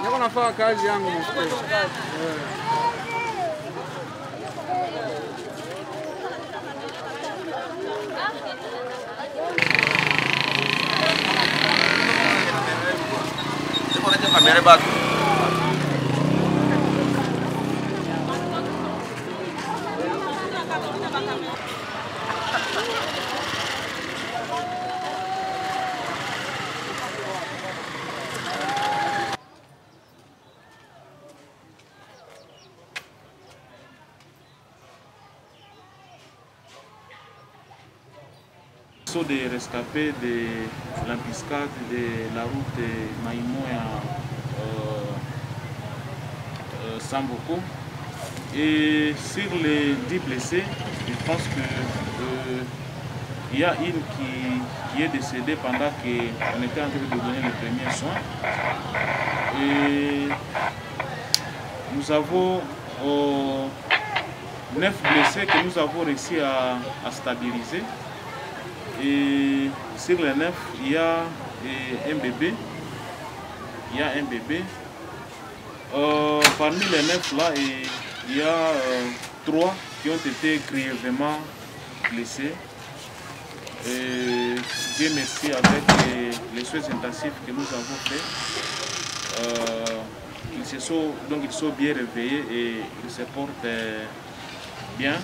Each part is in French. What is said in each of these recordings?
Niko nafanya kazi yangu mzee. Kamera batu. Des rescapés de l'embuscade de la route Maïmoya Samboko. Et sur les 10 blessés, je pense qu'il y a une qui est décédée pendant qu'on était en train de donner les premiers soins. Et nous avons 9 blessés que nous avons réussi à stabiliser. Et sur les 9, il y a un bébé. Parmi les 9 là, il y a 3 qui ont été grièvement blessés. Et Dieu merci, avec les soins intensifs que nous avons faits, ils sont bien réveillés et ils se portent bien.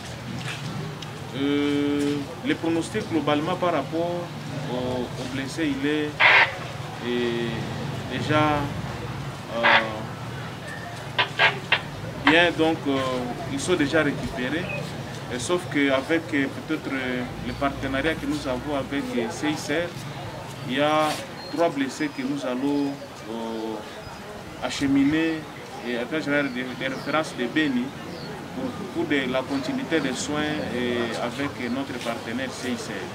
Le pronostic globalement par rapport aux blessés, il est déjà bien, donc ils sont déjà récupérés. Sauf qu'avec peut-être le partenariat que nous avons avec CICR, il y a 3 blessés que nous allons acheminer et après des références de Béni pour la continuité des soins avec notre partenaire CICR.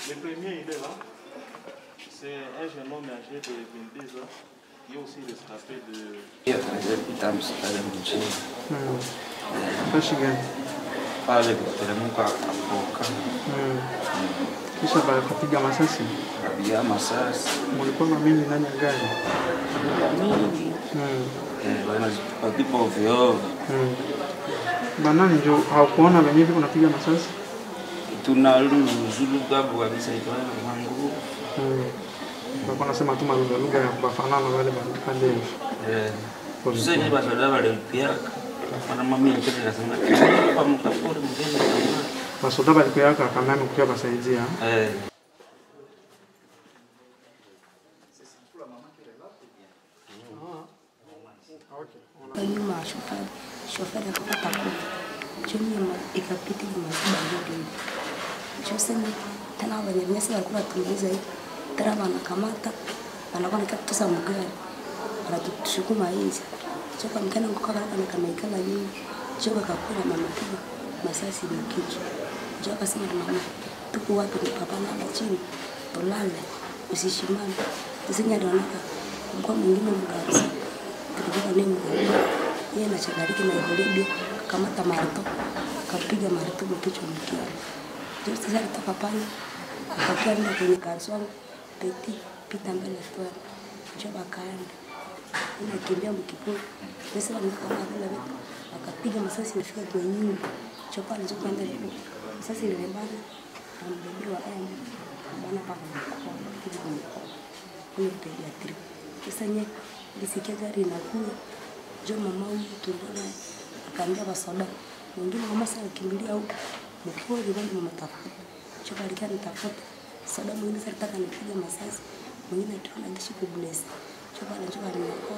Le premier, il est là. C'est un jeune homme âgé de 22 ans qui est aussi rescapé de... Pale kuteremka apoka. Kisha bakapiga masasi. Kapiga masasi. Mulikuwa mamini ndani ya gari. Mingi. Bana zipa ovyo. Banani ndio hawakuona wenyewe viko napiga masasi. Tunaluzulu gabu kabisa itwana mangu. Kwa nasema tu lugha ya kufanana wale bande. Sasa ni basoda wale pia. Para mami ndio nasema kwa mkapori mgeni kama basoda walikuwa kama mkuja basaidia. Nyuma shoferi akapata kufa. Nyuma ikapita masiba ndio. Joseni tena wale nyesi walikuwa tuliza hii. Tena wanakamata wanakuwa nikatusa mgari. Wanatushukuma hizi. Choka mkana ngoka kama ikala yeye. Choka kakula mama kiba masasi na kichwa. Choka sema mama tuko wapi tukapanda chini. Tolale usishimame. Tusinya donaka. Kwa mwingine mgari. Tukijua nini yeye na chagariki na Bolivia kamata marto kapiga marto mkichwa mkia. Ndio sasa alitoka pale akaenda kwenye karswan peti pita mbele kwa joba kaenda inakimbia mkipo pesa nikama vile vitu akapiga masasi nafika kwa nyumba chopa alizokwenda huko sasa ile bana ambebiwa bana paka kwa kitu kwa pediatri sasa nye nisikia gari inakuja jo mama huyu tuliona akaambia basoda wengine mama sasa kimbilia huko mkiwa jirani mama tafuta choka alikia nitafuta soda mwingine sasa nataka nipige masasi mwingine tuona ndishi kubless choka anajua aliniokoa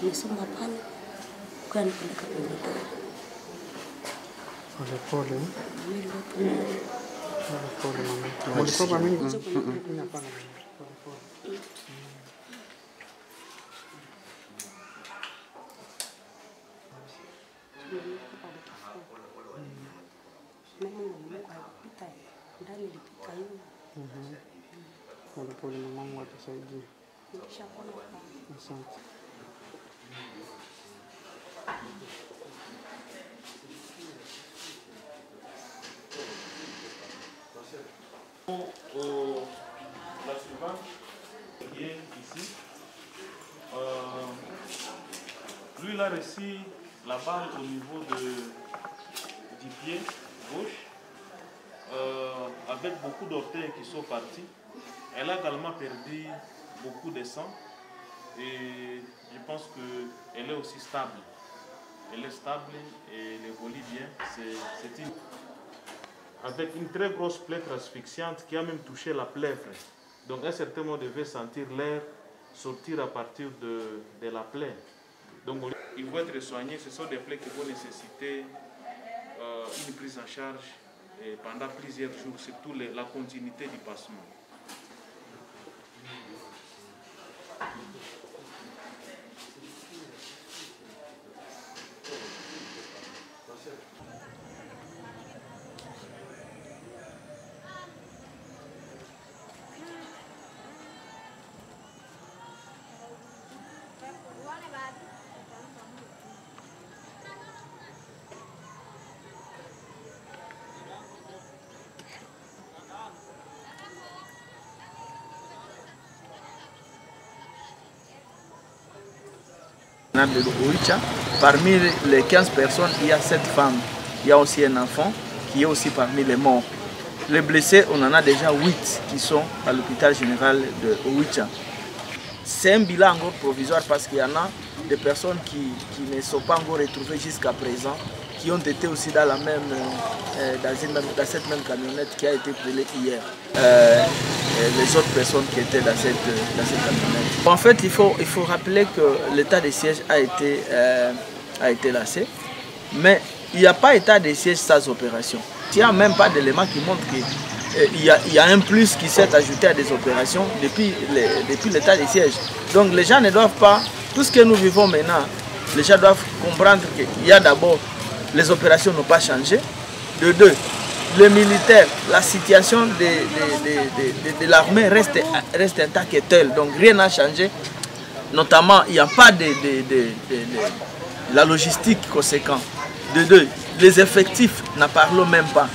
nimesomba pale kwa nipeleka kwenye gari pole mama ulikuwa mimi hapana pole mamangu atusaidia. Asante. La suivante, qui est ici. Lui, il a reçu la balle au niveau du pied gauche, avec beaucoup d'orteils qui sont partis. Elle a également perdu beaucoup de sang et je pense qu'elle est aussi stable. Elle est stable et elle évolue bien. C'est une... Avec une très grosse plaie asphyxiante qui a même touché la plèvre. Donc à un certain moment, on devait sentir l'air sortir à partir de la plaie. Donc il faut être soigné. Ce sont des plaies qui vont nécessiter une prise en charge pendant plusieurs jours, surtout la continuité du passement. De Oicha. Parmi les 15 personnes, il y a 7 femmes. Il y a aussi un enfant qui est aussi parmi les morts. Les blessés, on en a déjà 8 qui sont à l'hôpital général de Oicha. C'est un bilan encore provisoire parce qu'il y en a des personnes qui ne sont pas encore retrouvées jusqu'à présent, qui ont été aussi dans, dans cette même camionnette qui a été brûlée hier. Les autres personnes qui étaient dans cette camionnette. En fait, il faut rappeler que l'état de siège a été lancé, mais il n'y a pas état de siège sans opération. Il n'y a même pas d'éléments qui montrent qu'il y a un plus qui s'est ajouté à des opérations depuis l'état de siège. Donc les gens ne doivent pas, tout ce que nous vivons maintenant, les gens doivent comprendre qu'il y a d'abord, les opérations n'ont pas changé. De deux, les militaires, la situation de l'armée reste intacte et telle, donc rien n'a changé. Notamment, il n'y a pas de la logistique conséquente. De deux, les effectifs n'en parlons même pas.